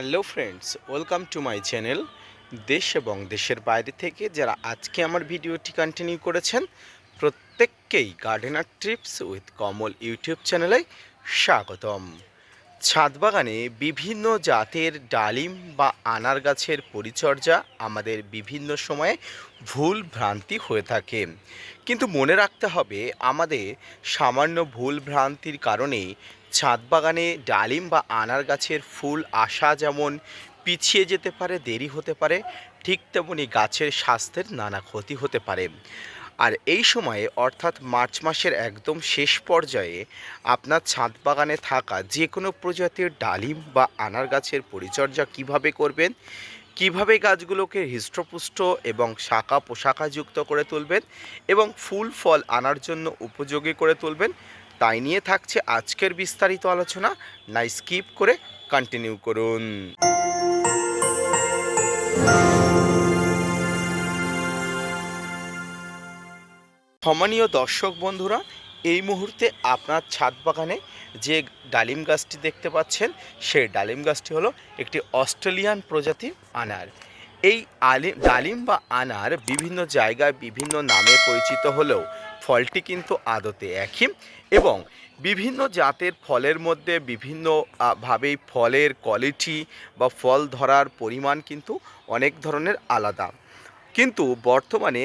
Hello friends, welcome to my channel. দেশ এবং দেশের বাইরে থেকে যারা আজকে আমার ভিডিওটি কন্টিনিউ করেছেন প্রত্যেককেই gardener TRIPS with Kamal YouTube চ্যানেলে স্বাগতম। ছাদ বাগানে বিভিন্ন জাতের ডালিম বা আনার গাছের পরিচর্যা আমাদের বিভিন্ন সময়ে ভুল ভ্রান্তি হয়ে থাকে, কিন্তু মনে রাখতে হবে আমাদের সামান্য ভুল ভ্রান্তির কারণেই ছাদ বাগানে ডালিম বা আনার গাছের ফুল আসা যেমন পিছিয়ে যেতে পারে, দেরি হতে পারে, ঠিক তেমনি গাছের স্বাস্থ্যের নানা ক্ষতি হতে পারে। আর এই সময়ে অর্থাৎ মার্চ মাসের একদম শেষ পর্যায়ে আপনার ছাদ বাগানে থাকা যে কোনো প্রজাতির ডালিম বা আনার গাছের পরিচর্যা কিভাবে করবেন, কিভাবে গাছগুলোকে হৃষ্টপুষ্ট এবং শাখা পোশাখাযুক্ত করে তুলবেন এবং ফুল ফল আনার জন্য উপযোগী করে তুলবেন, তাই নিয়ে থাকছে আজকের বিস্তারিত আলোচনা। না স্কিপ করে কন্টিনিউ করুন। সম্মানীয় দর্শক বন্ধুরা, এই মুহূর্তে আপনার ছাদ বাগানে যে ডালিম গাছটি দেখতে পাচ্ছেন সেই ডালিম গাছটি হলো একটি অস্ট্রেলিয়ান প্রজাতির আনার। এই ডালিম বা আনার বিভিন্ন জায়গায় বিভিন্ন নামে পরিচিত হলেও ফলটি কিন্তু আদতে একই এবং বিভিন্ন জাতের ফলের মধ্যে বিভিন্ন ভাবেই ফলের কোয়ালিটি বা ফল ধরার পরিমাণ কিন্তু অনেক ধরনের আলাদা। কিন্তু বর্তমানে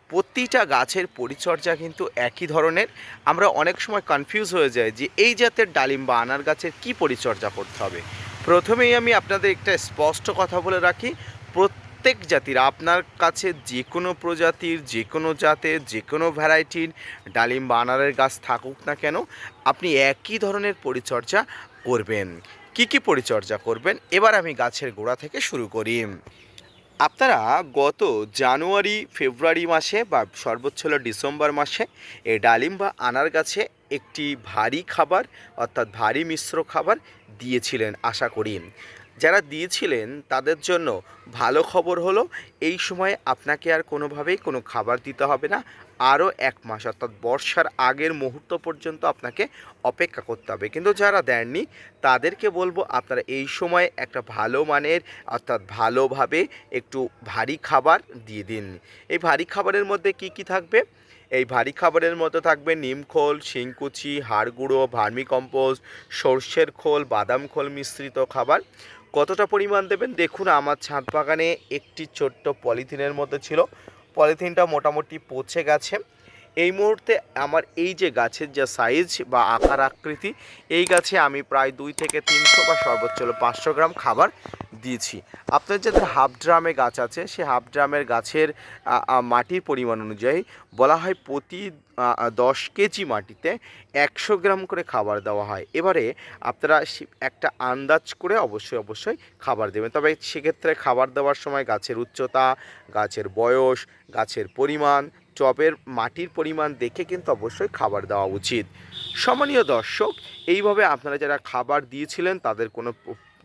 প্রতিটা গাছের পরিচর্যা কিন্তু একই ধরনের। আমরা অনেক সময় কনফিউজ হয়ে যাই যে এই জাতের ডালিম বা আনার গাছের কী পরিচর্যা করতে হবে। প্রথমেই আমি আপনাদের একটা স্পষ্ট কথা বলে রাখি, প্রত্যেক জাতির আপনার কাছে যে কোনো প্রজাতির, যে কোনো জাতের, যে কোনো ভ্যারাইটির ডালিম বা আনারের গাছ থাকুক না কেন, আপনি একই ধরনের পরিচর্যা করবেন। কি কি পরিচর্যা করবেন, এবার আমি গাছের গোড়া থেকে শুরু করি। আপনারা গত জানুয়ারি ফেব্রুয়ারি মাসে বা সর্বোচ্চ হলো ডিসেম্বর মাসে এই ডালিম বা আনার গাছে একটি ভারী খাবার অর্থাৎ ভারী মিশ্র খাবার দিয়েছিলেন আশা করি। যারা দিয়েছিলেন তাদের জন্য ভালো খবর হলো এই সময়ে আপনাকে আর কোনোভাবেই কোনো খাবার দিতে হবে না। আরও এক মাস অর্থাৎ বর্ষার আগের মুহূর্ত পর্যন্ত আপনাকে অপেক্ষা করতে হবে। কিন্তু যারা দেননি তাদেরকে বলবো আপনারা এই সময় একটা ভালো মানের অর্থাৎ ভালোভাবে একটু ভারী খাবার দিয়ে দিন। এই ভারী খাবারের মধ্যে কি কি থাকবে? এই ভারী খাবারের মধ্যে থাকবে নিমখোল, শিংকুচি, হাড় গুঁড়ো, ভার্মিকম্পোস্ট, সর্ষের খোল, বাদাম খোল মিশ্রিত খাবার। কতটা পরিমাণ দেবেন দেখুন, আমার ছাদ বাগানে একটি ছোট্ট পলিথিনের মধ্যে ছিল, পলিথিনটা মোটামুটি পচে গেছে। এই মুহূর্তে আমার এই যে গাছের যা সাইজ বা আকার আকৃতি, এই গাছে আমি প্রায় 2 থেকে 300 বা সর্বোচ্চ হলো 500 গ্রাম খাবার দিয়েছি। আপনার যাদের হাফ ড্রামে গাছ আছে সেই হাফ ড্রামের গাছের মাটির পরিমাণ অনুযায়ী বলা হয় প্রতি 10 কেজি মাটিতে 100 গ্রাম করে খাবার দেওয়া হয়। এবারে আপনারা একটা আন্দাজ করে অবশ্যই খাবার দেবেন, তবে সেক্ষেত্রে খাবার দেওয়ার সময় গাছের উচ্চতা, গাছের বয়স, গাছের পরিমাণ, টবের মাটির পরিমাণ দেখে কিন্তু অবশ্যই খাবার দেওয়া উচিত। সম্মানীয় দর্শক, এইভাবে আপনারা যারা খাবার দিয়েছিলেন তাদের কোনো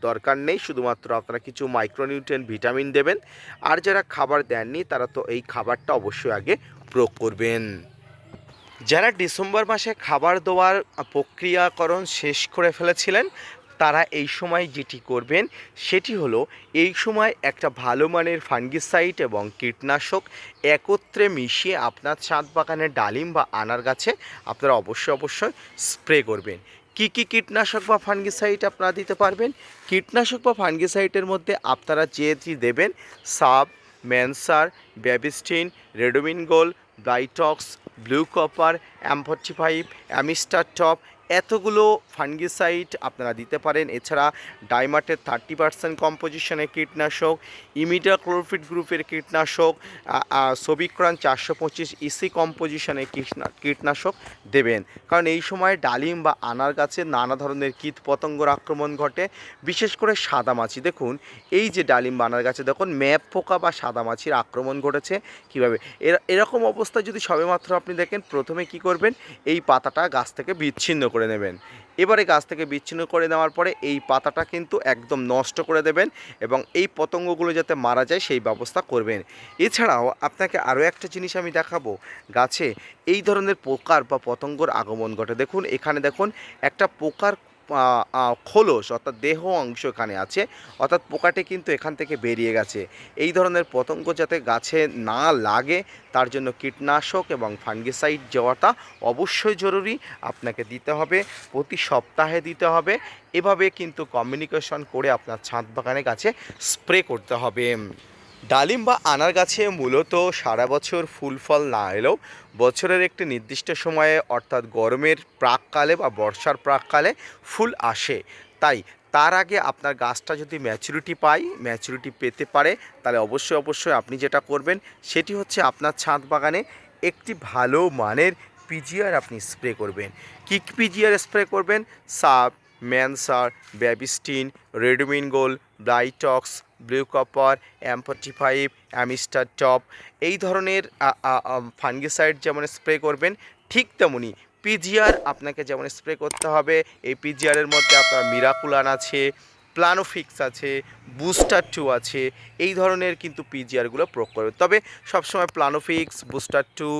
দরকার নেই, শুধুমাত্র আপনারা কিছু মাইক্রোনিউট্রিয়েন্ট ভিটামিন দেবেন। আর যারা খাবার দেননি তারা তো এই খাবারটা অবশ্যই আগে প্রয়োগ করবেন। যারা ডিসেম্বর মাসে খাবার দেওয়ার প্রক্রিয়াকরণ শেষ করে ফেলেছিলেন তারা এই সময় যেটি করবেন সেটি হলো এই সময় একটা ভালো মানের ফাঙ্গিসাইড এবং কীটনাশক একত্রে মিশিয়ে আপনার ছাদ বাগানের ডালিম বা আনার গাছে আপনারা অবশ্যই স্প্রে করবেন। কি কি কীটনাশক বা ফাঙ্গিসাইড আপনারা দিতে পারবেন? কীটনাশক বা ফাঙ্গিসাইডের মধ্যে আপনারা যেটি দেবেন সাব, ম্যানসার, Bavistin, Ridomil Gold, Blitox, blue copper, M45, Amistar top, এতগুলো ফাঙ্গিসাইড আপনারা দিতে পারেন। এছাড়া ডাইমাটের 30% কম্পোজিশনের কীটনাশক, ইমিডাক্লোরপিড গ্রুপের কীটনাশক, সবিক্রন 425 ইসি কম্পোজিশনের কীটনাশক দেবেন। কারণ এই সময় ডালিম বা আনার গাছে নানা ধরনের কীট পতঙ্গর আক্রমণ ঘটে, বিশেষ করে সাদামাছি। দেখুন এই যে ডালিম বা আনার গাছে দেখুন ম্যাপ পোকা বা সাদামাছির আক্রমণ ঘটেছে কীভাবে। এরকম অবস্থা যদি সবেমাত্র আপনি দেখেন, প্রথমে কি করবেন, এই পাতাটা গাছ থেকে বিচ্ছিন্ন করে নেবেন। এবারে গাছ থেকে বিচ্ছিন্ন করে নেওয়ার পরে এই পাতাটা কিন্তু একদম নষ্ট করে দেবেন এবং এই পতঙ্গগুলো যাতে মারা যায় সেই ব্যবস্থা করবেন। এছাড়াও আপনাকে আরও একটা জিনিস আমি দেখাবো, গাছে এই ধরনের পোকার বা পতঙ্গর আগমন ঘটে। দেখুন এখানে দেখুন একটা পোকার খোলস অর্থাৎ দেহ অংশ এখানে আছে, অর্থাৎ পোকাটি কিন্তু এখান থেকে বেরিয়ে গেছে। এই ধরনের পতঙ্গ যাতে গাছে না লাগে তার জন্য কীটনাশক এবং ফাঙ্গিসাইড দেওয়াটা অবশ্যই জরুরি, আপনাকে দিতে হবে, প্রতি সপ্তাহে দিতে হবে। এভাবে কিন্তু কমিউনিকেশন করে আপনার ছাদ বাগানে গাছে স্প্রে করতে হবে। ডালিম বা আনার গাছে মূলত সারা বছর ফুল ফল না এলেও বছরের একটি নির্দিষ্ট সময়ে অর্থাৎ গরমের প্রাককালে বা বর্ষার প্রাককালে ফুল আসে। তাই তার আগে আপনার গাছটা যদি ম্যাচুরিটি পেতে পারে, তাহলে অবশ্যই আপনি যেটা করবেন সেটি হচ্ছে আপনার ছাদ বাগানে একটি ভালো মানের পিজিআর আপনি স্প্রে করবেন। কী পিজিআর স্প্রে করবেন? সাব, ম্যানসার, Bavistin, Ridomil gold, Blitox, blue copper, M45, Amistar top, এই ধরনের ফাঙ্গিসাইড যেমন স্প্রে করবেন, ঠিক তেমনি পিজিআর আপনাকে যেমন স্প্রে করতে হবে। এই পিজিআরের মধ্যে আপনার মিরাকুলান আছে, প্লানোফিক্স আছে, বুস্টার 2 আছে, এই ধরনের কিন্তু পিজিআরগুলো প্রয়োগ করবে। তবে সবসময় প্লানোফিক্স, বুস্টার 2,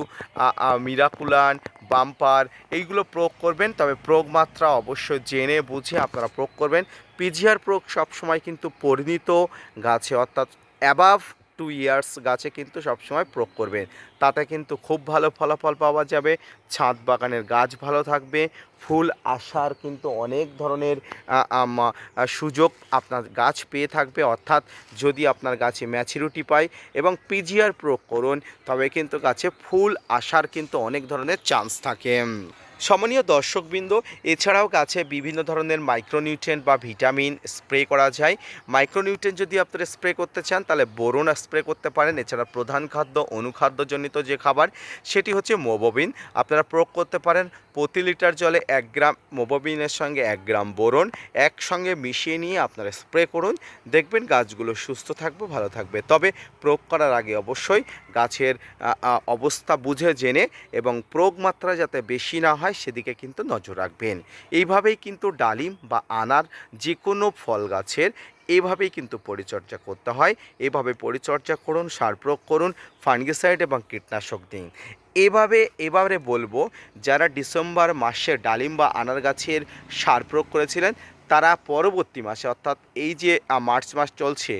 মিরাকুলান, বাম্পার এইগুলো প্রয়োগ করবেন, তবে প্রয়োগ মাত্রা অবশ্যই জেনে বুঝে আপনারা প্রয়োগ করবেন। পিজিআর প্রয়োগ সবসময় কিন্তু পরিণত গাছে অর্থাৎ অ্যাবাভ 2 ইয়ার্স গাছে কিন্তু সবসময় প্রয়োগ করবেন, তাতে কিন্তু খুব ভালো ফলাফল পাওয়া যাবে। ছাদ বাগানের গাছ ভালো থাকবে, ফুল আসার কিন্তু অনেক ধরনের সুযোগ আপনার গাছ পেয়ে থাকবে। অর্থাৎ যদি আপনার গাছে ম্যাচুরিটি পায় এবং পিজিআর প্রয়োগ করুন, তবে কিন্তু গাছে ফুল আসার কিন্তু অনেক ধরনের চান্স থাকে। সম্মানীয় দর্শকবৃন্দ, এছাড়াও গাছে বিভিন্ন ধরনের মাইক্রোনিউট্রিয়েন্ট বা ভিটামিন স্প্রে করা যায়। মাইক্রোনিউট্রিয়েন্ট যদি আপনারা স্প্রে করতে চান তাহলে বোরন স্প্রে করতে পারেন। এছাড়া প্রধান খাদ্য অনুখাদ্যজনিত যে খাবার সেটি হচ্ছে মোবোবিন, আপনারা প্রয়োগ করতে পারেন। প্রতি লিটার জলে 1 গ্রাম মোবোবিনের সঙ্গে 1 গ্রাম বোরন একসঙ্গে মিশিয়ে নিয়ে আপনারা স্প্রে করুন, দেখবেন গাছগুলো সুস্থ থাকবে, ভালো থাকবে। তবে প্রয়োগ করার আগে অবশ্যই গাছের অবস্থা বুঝে জেনে এবং প্রয়োগ মাত্রা যাতে বেশি না হয় সেদিকে কিন্তু নজর রাখবেন। এইভাবেই কিন্তু ডালিম বা আনার যে কোনো ফল গাছের এইভাবেই কিন্তু পরিচর্যা করতে হয়। এভাবে পরিচর্যা করুন, সার প্রয়োগ করুন, ফাঙ্গিসাইড এবং কীটনাশক দিন। এবারে বলবো, যারা ডিসেম্বর মাসে ডালিম বা আনার গাছের সার প্রয়োগ করেছিলেন তারা পরবর্তী মাসে অর্থাৎ এই যে মার্চ মাস চলছে,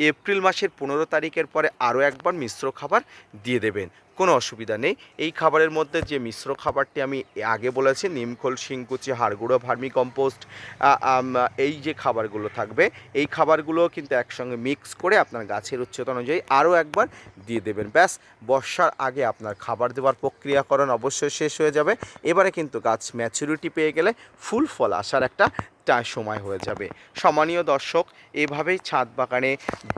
এপ্রিল মাসের 15 তারিখের পরে আরও একবার মিশ্র খাবার দিয়ে দেবেন, কোনো অসুবিধা নেই। এই খাবারের মধ্যে যে মিশ্র খাবারটি আমি আগে বলেছি, নিমখোল, শিংকুচি, হাড়গুঁড়ো, ভার্মি কম্পোস্ট, এই যে খাবারগুলো থাকবে এই খাবারগুলো কিন্তু একসঙ্গে মিক্স করে আপনার গাছের উচ্চতা অনুযায়ী আরও একবার দিয়ে দেবেন। ব্যাস, বর্ষার আগে আপনার খাবার দেওয়ার প্রক্রিয়াকরণ অবশ্যই শেষ হয়ে যাবে। এবারে কিন্তু গাছ ম্যাচুরিটি পেয়ে গেলে ফুল ফল আসার একটা সময় হয়ে যাবে। সম্মানীয় দর্শক, এভাবেই ছাদ বাগানে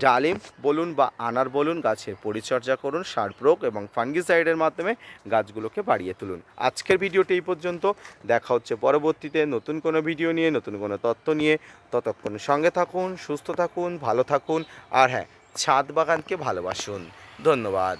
ডালিম বলুন বা আনার বলুন গাছের পরিচর্যা করুন, সার প্রয়োগ এবং ফাঙ্গিসাইডের মাধ্যমে গাছগুলোকে বাড়িয়ে তুলুন। আজকের ভিডিওটি এই পর্যন্ত, দেখা হচ্ছে পরবর্তীতে নতুন কোনো ভিডিও নিয়ে, নতুন কোনো তথ্য নিয়ে। ততক্ষণ সঙ্গে থাকুন, সুস্থ থাকুন, ভালো থাকুন, আর হ্যাঁ, ছাদ বাগানকে ভালোবাসুন। ধন্যবাদ।